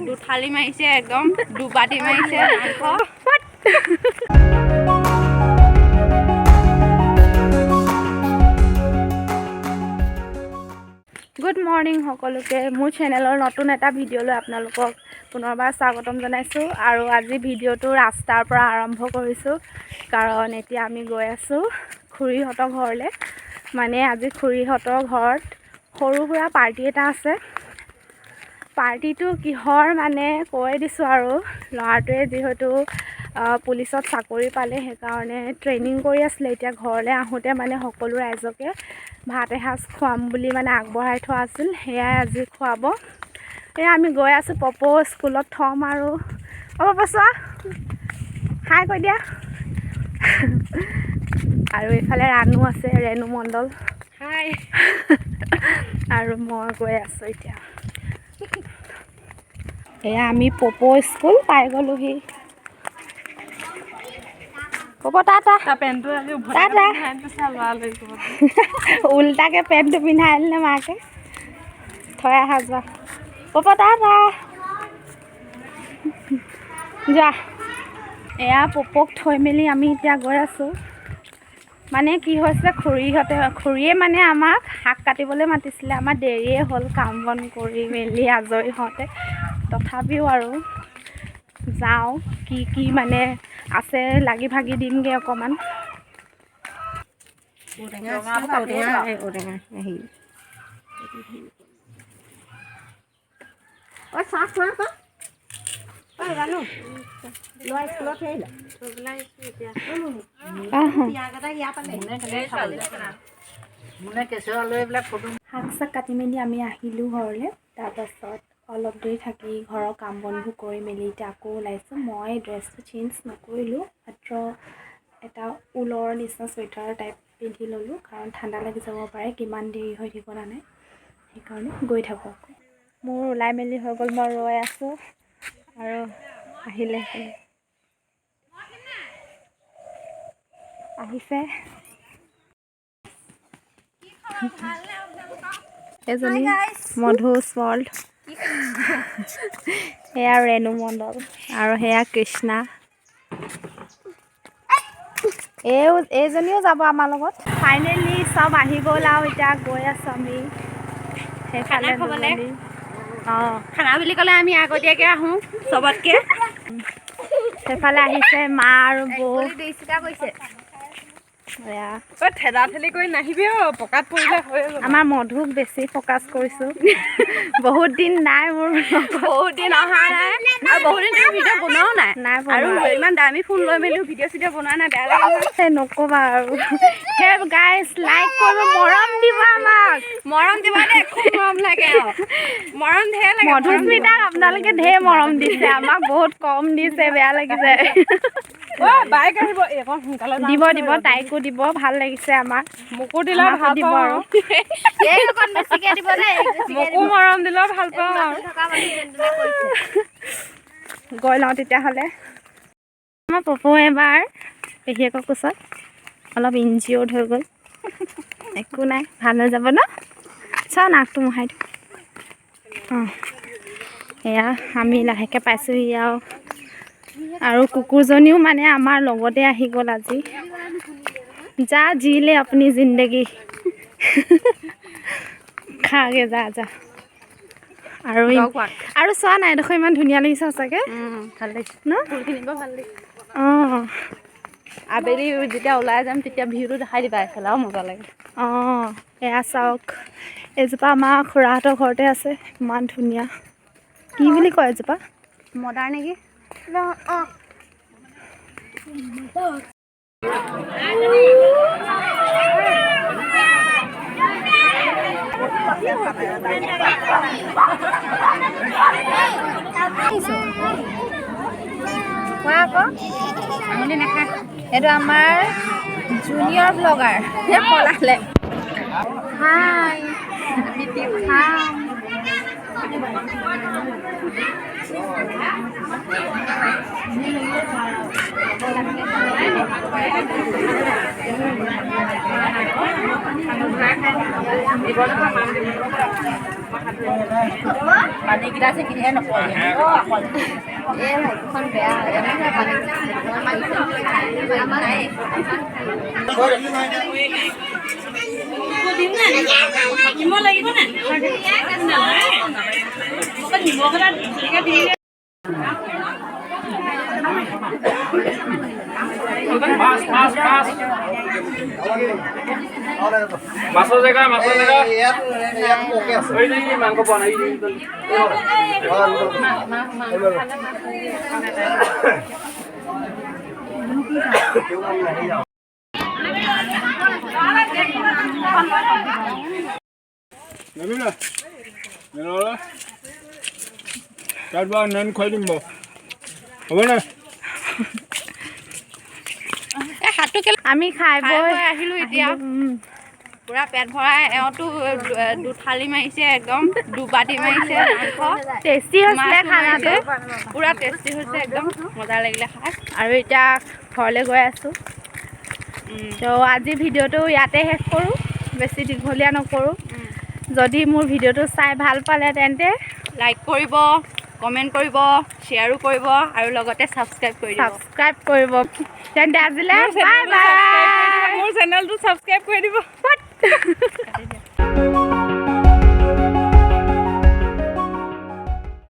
দুথালি মাৰিছে একদম দুবাটি মাৰিছে মাংস গুড মৰ্নিং সকলোকে মোৰ চেনেলৰ নতুন এটা ভিডিঅ'লৈ আপোনালোকক পুনৰবাৰ স্বাগতম জনাইছোঁ আৰু আজি ভিডিঅ'টো ৰাস্তাৰ পৰা আৰম্ভ কৰিছোঁ কাৰণ এতিয়া আমি গৈ আছোঁ খুৰীহঁতৰ ঘৰলৈ মানে আজি খুৰীহঁতৰ ঘৰত সৰু সুৰা পাৰ্টি এটা আছে পাৰ্টিটো কিহৰ মানে কৈ দিছোঁ আৰু ল'ৰাটোৱে যিহেতু পুলিচত চাকৰি পালে সেইকাৰণে ট্ৰেইনিং কৰি আছিলে এতিয়া ঘৰলৈ আহোঁতে মানে সকলো ৰাইজকে ভাত এসাঁজ খুৱাম বুলি মানে আগবঢ়াই থোৱা আছিল সেয়াই আজি খুৱাব এয়া আমি গৈ আছোঁ পপো স্কুলত থ'ম আৰু পপো চোৱা হাই কৈ দিয়া আৰু এইফালে ৰাণু আছে ৰেণু মণ্ডল হাই আৰু মই গৈ আছোঁ এতিয়া এয়া আমি পপো স্কুল পাই গ'লোহি পপো টাটা পেণ্টটো উল্টাকে পেণ্টটো পিন্ধাই আনিলে মাকে থৈ আহা যোৱা পপো টাটা যোৱা এয়া পপোক থৈ মেলি আমি এতিয়া গৈ আছোঁ মানে কি হৈছে খুৰীয়ে মানে আমাক শাক কাটিবলৈ মাতিছিলে আমাৰ দেৰিয়ে হ'ল কাম বন কৰি মেলি আজৰি হওঁতে তথাপিও আৰু যাওঁ কি মানে আছে লাগি ভাগি দিমগৈ অকণমান শাক চাক কাটি মেলি আমি আহিলোঁ ঘৰলৈ তাৰপাছত অলপ দেৰি থাকি ঘৰৰ কাম বনবোৰ কৰি মেলি এতিয়া আকৌ ওলাইছোঁ মই ড্ৰেছটো চেঞ্জ নকৰিলোঁ মাত্ৰ এটা ঊলৰ নিচিনা চুৱেটাৰ টাইপ পিন্ধি ল'লোঁ কাৰণ ঠাণ্ডা লাগি যাব পাৰে কিমান দেৰি হৈ ঠিকনা নাই সেইকাৰণে গৈ থাকোঁ আকৌ মোৰ ওলাই মেলি হৈ গ'ল মই ৰৈ আছোঁ আৰু আহিলে আহিছে এজনী মধু স্মল্ট সেয়া ৰেণু মণ্ডল আৰু সেয়া কৃষ্ণা এইজনীও যাব আমাৰ লগত ফাইনেলি চব আহি গ'ল আৰু এতিয়া গৈ আছোঁ আমি সেইফালে অঁ খানা বুলি ক'লে আমি আগতীয়াকৈ আহোঁ চবতকৈ সেইফালে আহিছে মা আৰু বৌ কৈছে ঠেলা ঠেলি কৰি নাহিবি পকাত পৰিলে হৈ আমাৰ মধুক বেছি ফ'কাছ কৰিছোঁ বহুত দিন নাই মোৰ বহুত দিন অহা নাই আৰু বহুত দিন ভিডিঅ' বনোৱাও নাই আৰু ইমান দামী ফোন লৈ মেলিও ভিডিঅ' চিডিঅ' বনোৱা নাই বেয়া লাগে নক'বা আৰু সেই গাইজ লাইক কৰিব মৰম দিব আমাক মৰম দিব দেই খুব মৰম লাগে মৰম ঢেৰ লাগে মধুস্মিতাক আপোনালোকে ঢেৰ মৰম দিছে আমাক বহুত কম দিছে বেয়া লাগিছে দিব দিব তাইকো দিব ভাল লাগিছে আমাক মোকো দিলেও ভাল দিব আৰু মোকো মৰম দিলেও ভাল পাওঁ গৈ লওঁ তেতিয়াহ'লে আমাৰ পপু এবাৰ পেহীয়েকৰ কোচত অলপ ইনজিঅ'ৰ্ড হৈ গ'ল একো নাই ভাল হৈ যাব ন চাওঁ নাকটো মোহাই দিওঁ অঁ এয়া আমি লাহেকৈ পাইছোঁহি আৰু কুকুৰজনীও মানে আমাৰ লগতে আহি গ'ল আজি যা জিলে আপুনি জিন্দগী খাগে যা আৰু চোৱা নাই এডোখৰ ইমান ধুনীয়া লাগিছে সঁচাকৈ ভাল লাগিছে ন ভাল লাগিছে অঁ আবেলি যেতিয়া ওলাই যাম তেতিয়া ভিউটো দেখাই দিবা এইফালে আৰু মজা লাগে অঁ এয়া চাওক এজোপা আমাৰ খুৰাহঁতৰ ঘৰতে আছে ইমান ধুনীয়া কি বুলি কয় এজোপা মদাৰ নেকি অঁ কোৱা আকৌ আঙুলি নাখায় এইটো আমাৰ জুনিয়ৰ ব্লগাৰ পলালে হাই হাই পানীকেইটা চেকিহে নকয় এই ভাইখন বেয়া পানী নাই নিমখ লাগিব নে নিমখ এটা দিলে মাছৰ জেগা মাংস পোৱা নাই তাত বাৰু নেন খুৱাই দিম বাৰু হ'বনে আমি খাই বৈ আহিলোঁ এতিয়া পুৰা পেট ভৰাই এওঁতো দুথালি মাৰিছে একদম দুবাটি মাৰিছে টেষ্টি হৈছিলে খানাটো পুৰা টেষ্টি হৈছে একদম মজা লাগিলে খাই আৰু এতিয়া ঘৰলৈ গৈ আছোঁ তো আজি ভিডিঅ'টো ইয়াতে শেষ কৰোঁ বেছি দীঘলীয়া নকৰোঁ যদি মোৰ ভিডিঅ'টো চাই ভাল পালে তেন্তে লাইক কৰিব কমেণ্ট কৰিব শ্বেয়াৰো কৰিব আৰু লগতে ছাবস্ক্ৰাইব তেন্তে আজিলৈ বাই বাই মোৰ চেনেলটো ছাবস্ক্ৰাইব কৰি দিব